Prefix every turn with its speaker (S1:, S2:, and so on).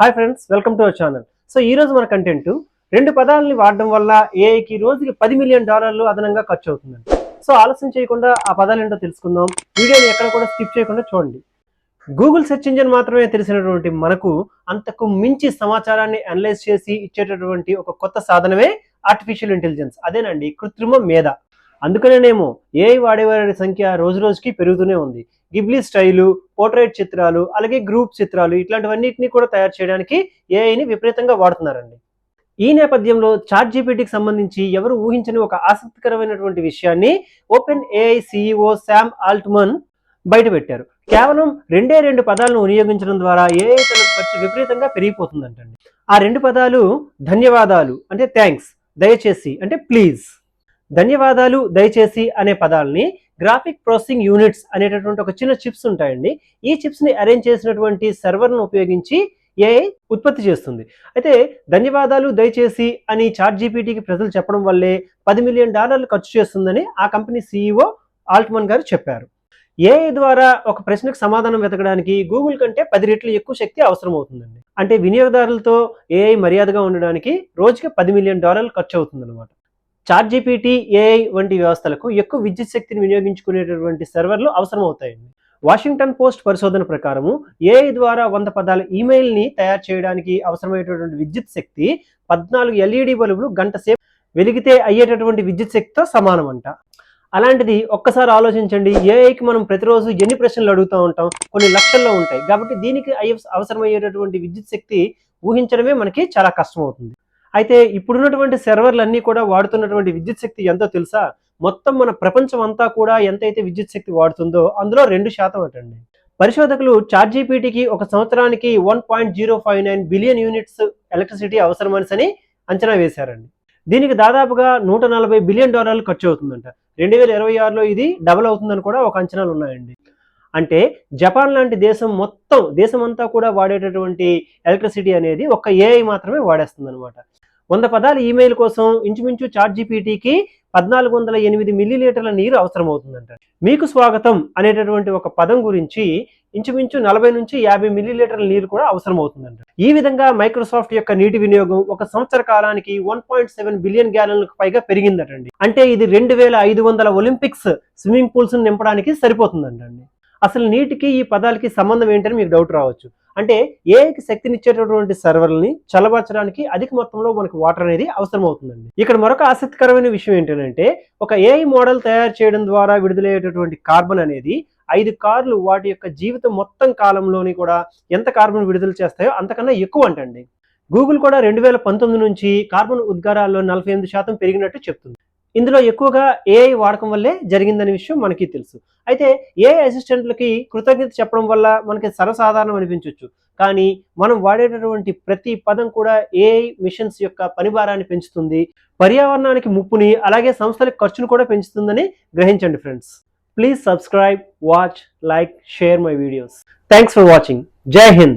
S1: Hi friends, welcome to our channel. So ఈ రోజు మన కంటెంట్ రెండు పదాలని వాడడం వల్ల ఏఐకి రోజుకి $10 మిలియన్ అదనంగా ఖర్చు అవుతుందండి. సో ఆలస్యం చేయకుండా ఆ పదాలు ఏంటో తెలుసుకుందాం. వీడియోని ఎక్కడ కూడా స్కిప్ చేయకుండా చూడండి. గూగుల్ సెర్చ్ ఇంజిన్ మాత్రమే తెలిసినటువంటి మనకు అంతకు మించి సమాచారాన్ని అనలైజ్ చేసి ఇచ్చేటటువంటి ఒక కొత్త సాధనమే ఆర్టిఫిషియల్ ఇంటెలిజెన్స్. అదేనండి కృత్రిమ మేధ. అందుకనేనేమో ఏఐ వాడేవారి సంఖ్య రోజు రోజుకి పెరుగుతూనే ఉంది. గిబ్లీ స్టైలు, పోర్ట్రైట్ చిత్రాలు, అలాగే గ్రూప్ చిత్రాలు ఇట్లాంటివన్నిటిని కూడా తయారు చేయడానికి ఏఐని విపరీతంగా వాడుతున్నారండి. ఈ నేపథ్యంలో చాట్ జీపీటీకి సంబంధించి ఎవరు ఊహించని ఒక ఆసక్తికరమైనటువంటి విషయాన్ని open AI CEO Sam Altman బయటపెట్టారు. కేవలం రెండు పదాలను వినియోగించడం ద్వారా ఏఐ తన ఖర్చు విపరీతంగా పెరిగిపోతుందంటండి. ఆ రెండు పదాలు ధన్యవాదాలు అంటే థ్యాంక్స్, దయచేసి అంటే ప్లీజ్. ధన్యవాదాలు, దయచేసి అనే పదాలని గ్రాఫిక్ ప్రాసెసింగ్ యూనిట్స్ అనేటటువంటి ఒక చిన్న చిప్స్ ఉంటాయండి. ఈ చిప్స్ని అరేంజ్ చేసినటువంటి సర్వర్ను ఉపయోగించి ఏఐ ఉత్పత్తి చేస్తుంది. అయితే ధన్యవాదాలు, దయచేసి అని చాట్ జీపీటీకి ప్రజలు చెప్పడం వల్లే $10 మిలియన్ ఖర్చు చేస్తుందని ఆ కంపెనీ సిఇఓ ఆల్ట్మన్ గారు చెప్పారు. ఏఐ ద్వారా ఒక ప్రశ్నకు సమాధానం వెతకడానికి గూగుల్ కంటే 10 రెట్లు ఎక్కువ శక్తి అవసరం అవుతుందండి. అంటే వినియోగదారులతో ఏఐ మర్యాదగా ఉండడానికి రోజుకి $10 మిలియన్ ఖర్చు అవుతుందన్నమాట. చాట్ జీపీటీ, ఏఐ వంటి వ్యవస్థలకు ఎక్కువ విద్యుత్ శక్తిని వినియోగించుకునేటటువంటి సర్వర్లు అవసరం అవుతాయండి. వాషింగ్టన్ పోస్ట్ పరిశోధన ప్రకారము ఏఐ ద్వారా 100 పదాల ఈమెయిల్ని తయారు చేయడానికి అవసరమైనటువంటి విద్యుత్ శక్తి 14 ఎల్ఈడి బల్బులు గంట సేపు వెలిగితే అయ్యేటటువంటి విద్యుత్ శక్తితో సమానం అంట. అలాంటిది ఒక్కసారి ఆలోచించండి, ఏఐకి మనం ప్రతిరోజు ఎన్ని ప్రశ్నలు అడుగుతూ ఉంటాం, కొన్ని లక్షల్లో ఉంటాయి. కాబట్టి దీనికి అవసరమయ్యేటటువంటి విద్యుత్ శక్తి ఊహించడమే మనకి చాలా కష్టం అవుతుంది. అయితే ఇప్పుడున్నటువంటి సర్వర్లన్నీ కూడా వాడుతున్నటువంటి విద్యుత్ శక్తి ఎంతో తెలుసా? మొత్తం మన ప్రపంచం అంతా కూడా ఎంతైతే విద్యుత్ శక్తి వాడుతుందో అందులో 2% అటండి. పరిశోధకులు చాట్ జీపీటీకి ఒక సంవత్సరానికి 1.059 బిలియన్ యూనిట్స్ ఎలక్ట్రిసిటీ అవసరమని అంచనా వేశారండి. దీనికి దాదాపుగా $140 బిలియన్ ఖర్చు అవుతుందంట. 2026లో ఇది డబుల్ అవుతుందని కూడా ఒక అంచనాలు ఉన్నాయండి. అంటే జపాన్ లాంటి దేశమంతా కూడా వాడేటటువంటి ఎలక్ట్రిసిటీ అనేది ఒక్క ఏఐ మాత్రమే వాడేస్తుంది అనమాట. 100 పదాల ఈమెయిల్ కోసం ఇంచుమించు చాట్ జీపీటీకి 1408 మిల్లీలీటర్ల నీరు అవసరం అవుతుందంట. మీకు స్వాగతం అనేటటువంటి ఒక పదం గురించి ఇంచుమించు 40 నుంచి 50 మిల్లీలీటర్ల నీరు కూడా అవసరం అవుతుందంట. ఈ విధంగా మైక్రోసాఫ్ట్ యొక్క నీటి వినియోగం ఒక సంవత్సర కాలానికి 1.7 బిలియన్ గ్యాలన్లకు పైగా పెరిగిందటండి. అంటే ఇది 2500 ఒలింపిక్స్ స్విమ్మింగ్ పూల్స్ నింపడానికి సరిపోతుందంటండి. అసలు నీటికి ఈ పదాలకి సంబంధం ఏంటని మీకు డౌట్ రావచ్చు. అంటే ఏఐకి శక్తినిచ్చేటటువంటి సర్వర్లని చల్లబరచడానికి అధిక మొత్తంలో మనకు వాటర్ అనేది అవసరం అవుతుందండి. ఇక్కడ మరొక ఆసక్తికరమైన విషయం ఏంటంటే ఒక ఏఐ మోడల్ తయారు చేయడం ద్వారా విడుదలయ్యేటటువంటి కార్బన్ అనేది 5 కార్లు వాటి యొక్క జీవితం మొత్తం కాలంలోని కూడా ఎంత కార్బన్ విడుదల చేస్తాయో అంతకన్నా ఎక్కువ అంటండి. గూగుల్ కూడా 2019 నుంచి కార్బన్ ఉద్గారాల్లో 48% పెరిగినట్టు చెప్తుంది. ఇందులో ఎక్కువగా ఏఐ వాడకం వల్లే జరిగిందనే విషయం మనకి తెలుసు. అయితే ఏఐ అసిస్టెంట్లకి కృతజ్ఞత చెప్పడం వల్ల మనకి సర్వసాధారణం అనిపించవచ్చు. కానీ మనం వాడేటటువంటి ప్రతి పదం కూడా ఏఐ మిషన్స్ యొక్క పనిభారాన్ని పెంచుతుంది, పర్యావరణానికి ముప్పుని, అలాగే సంస్థలకు ఖర్చును కూడా పెంచుతుందని గ్రహించండి friends. Please subscribe, watch, like, share my videos. Thanks for watching. జై హింద్.